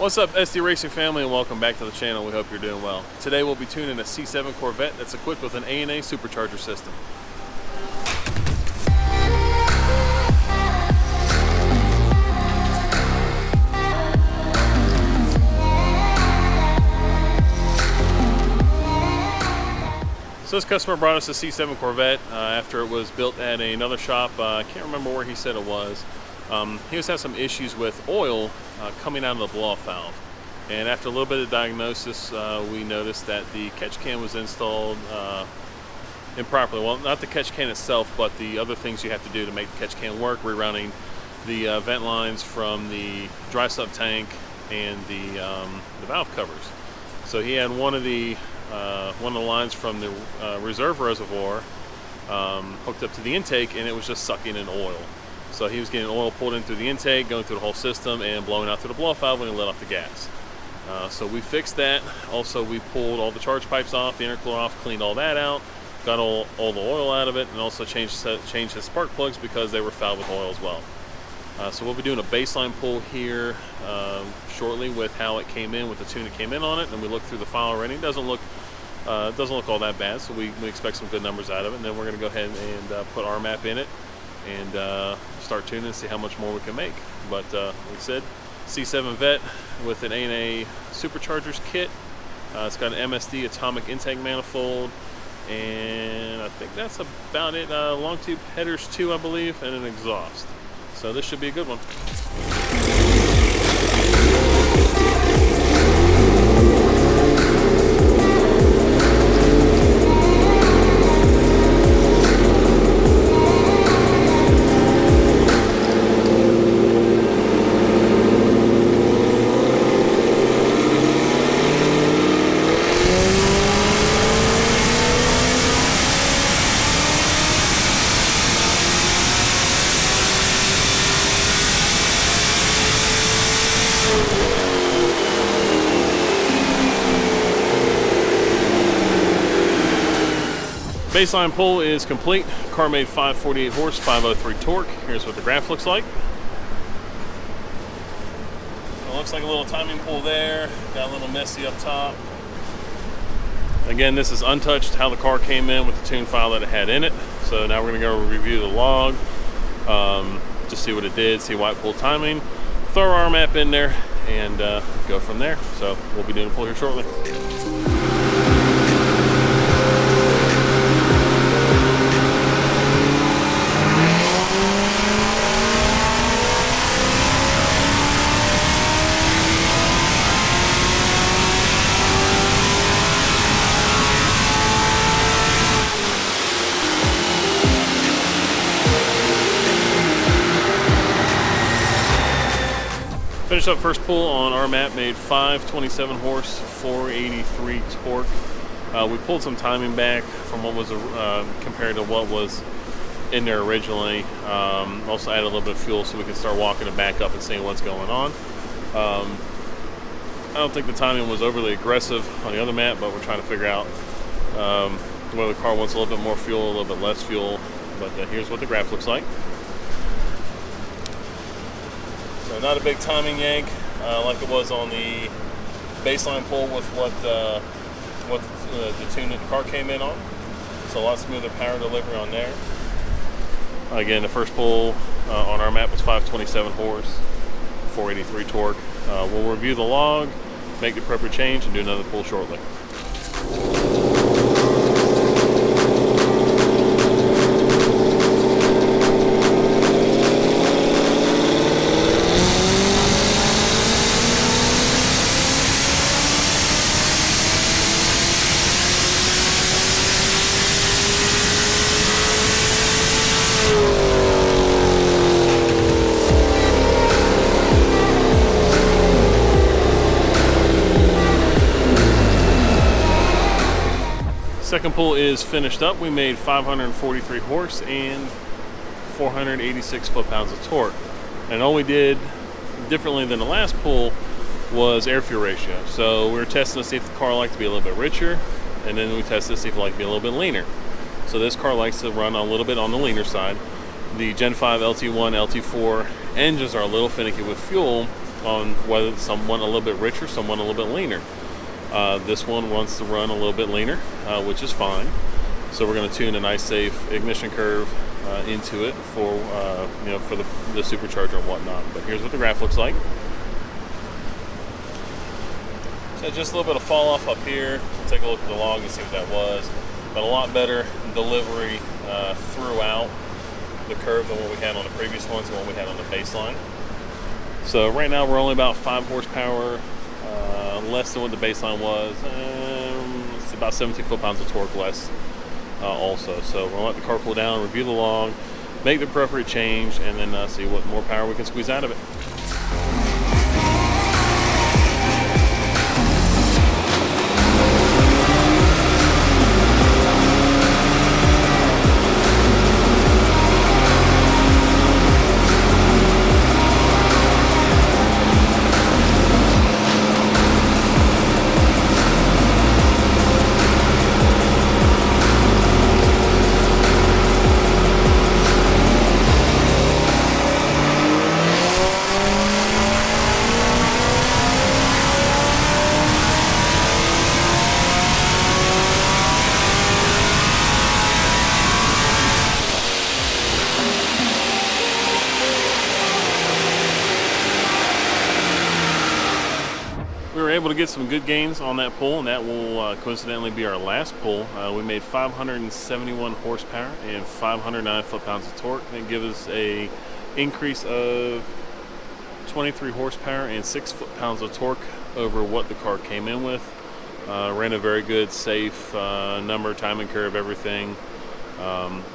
What's up, SD Racing family, and welcome back to the channel. We hope you're doing well. Today we'll be tuning a C7 Corvette that's equipped with an A&A supercharger system. So this customer brought us a C7 Corvette after it was built at another shop. I can't remember where he said it was. He was having some issues with oil coming out of the blow-off valve. And after a little bit of diagnosis, we noticed that the catch can was installed improperly. Well, not the catch can itself, but the other things you have to do to make the catch can work, rerouting the vent lines from the dry sump tank and the valve covers. So he had one of the lines from the reserve reservoir hooked up to the intake, and it was just sucking in oil. So he was getting oil pulled in through the intake, going through the whole system, and blowing out through the blow-off valve when he let off the gas. So we fixed that. Also, we pulled all the charge pipes off, the intercooler off, cleaned all that out, got all the oil out of it, and also changed his spark plugs because they were fouled with oil as well. So we'll be doing a baseline pull here shortly with how it came in, with the tune it came in on it, and we looked through the file already. It doesn't look all that bad, so we expect some good numbers out of it. And then we're going to go ahead and put our map in it and start tuning and see how much more we can make. But like I said, C7 Vet with an A&A superchargers kit. It's got an MSD atomic intake manifold, and I think that's about it. Long tube headers too, I believe, and an exhaust. So this should be a good one. Baseline pull is complete. Car made 548 horse, 503 torque. Here's what the graph looks like. It looks like a little timing pull there. Got a little messy up top. Again, this is untouched how the car came in with the tune file that it had in it. So now we're going to go review the log, just see what it did, see why it pulled timing, throw our map in there, and go from there. So we'll be doing a pull here shortly. Finished up first pull on our map, made 527 horse, 483 torque. We pulled some timing back from what was compared to what was in there originally. Also added a little bit of fuel so we can start walking it back up and seeing what's going on. I don't think the timing was overly aggressive on the other map, but we're trying to figure out whether the car wants a little bit more fuel, a little bit less fuel. But here's what the graph looks like. So not a big timing yank like it was on the baseline pull with what the tune that the car came in on. So a lot smoother power delivery on there. Again, the first pull on our map was 527 horse, 483 torque. We'll review the log, make the appropriate change, and do another pull shortly. Second pull is finished up. We made 543 horse and 486 foot-pounds of torque. And all we did differently than the last pull was air-fuel ratio. So we were testing to see if the car liked to be a little bit richer, and then we tested to see if it liked to be a little bit leaner. So this car likes to run a little bit on the leaner side. The Gen 5 LT1, LT4 engines are a little finicky with fuel, on whether someone a little bit richer, someone a little bit leaner. This one wants to run a little bit leaner, which is fine. So we're going to tune a nice safe ignition curve into it for for the supercharger and whatnot. But here's what the graph looks like. So just a little bit of fall off up here. We'll take a look at the log and see what that was. But a lot better delivery throughout the curve than what we had on the previous ones and what we had on the baseline. So right now we're only about 5 horsepower less than what the baseline was. It's about 17 foot-pounds of torque less also. So we're going to let the car cool down, review the log, make the appropriate change, and then see what more power we can squeeze out of it. We were able to get some good gains on that pull, and that will coincidentally be our last pull. We made 571 horsepower and 509 foot-pounds of torque. That gives us a increase of 23 horsepower and 6 foot-pounds of torque over what the car came in with. Ran a very good, safe number, timing curve, everything.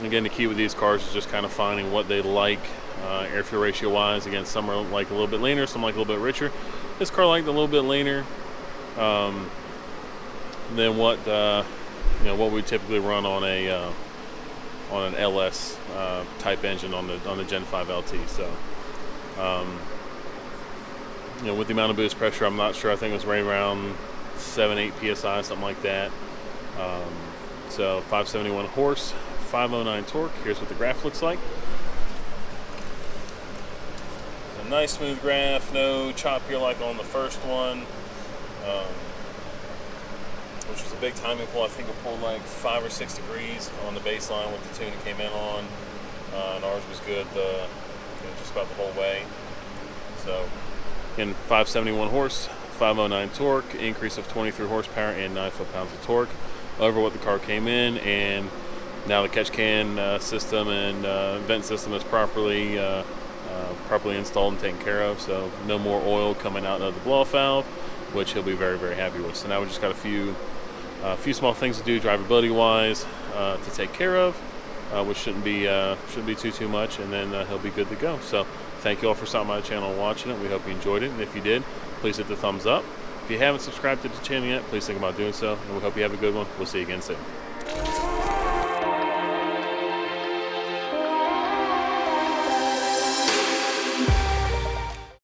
Again, the key with these cars is just kind of finding what they like air-fuel ratio-wise. Again, some are like a little bit leaner, some like a little bit richer. This car liked a little bit leaner than what what we typically run on an LS type engine on the Gen 5 LT. So with the amount of boost pressure, I'm not sure. I think it was right around 7-8 psi, something like that. So 571 horse, 509 torque. Here's what the graph looks like. A nice smooth graph, no chop here like on the first one, which was a big timing pull. I think it pulled like 5 or 6 degrees on the baseline with the tune it came in on, and ours was good just about the whole way. So, in 571 horse, 509 torque, increase of 23 horsepower and 9 foot-pounds of torque over what the car came in, and now the catch can system and vent system is properly installed and taken care of, so no more oil coming out of the blow-off valve, which he'll be very, very happy with. So now we just got a few small things to do drivability wise to take care of, which shouldn't be too much, and then he'll be good to go. So thank you all for stopping by the channel and watching it. We hope you enjoyed it, and if you did, please hit the thumbs up. If you haven't subscribed to the channel yet, please think about doing so, and we hope you have a good one. We'll see you again soon.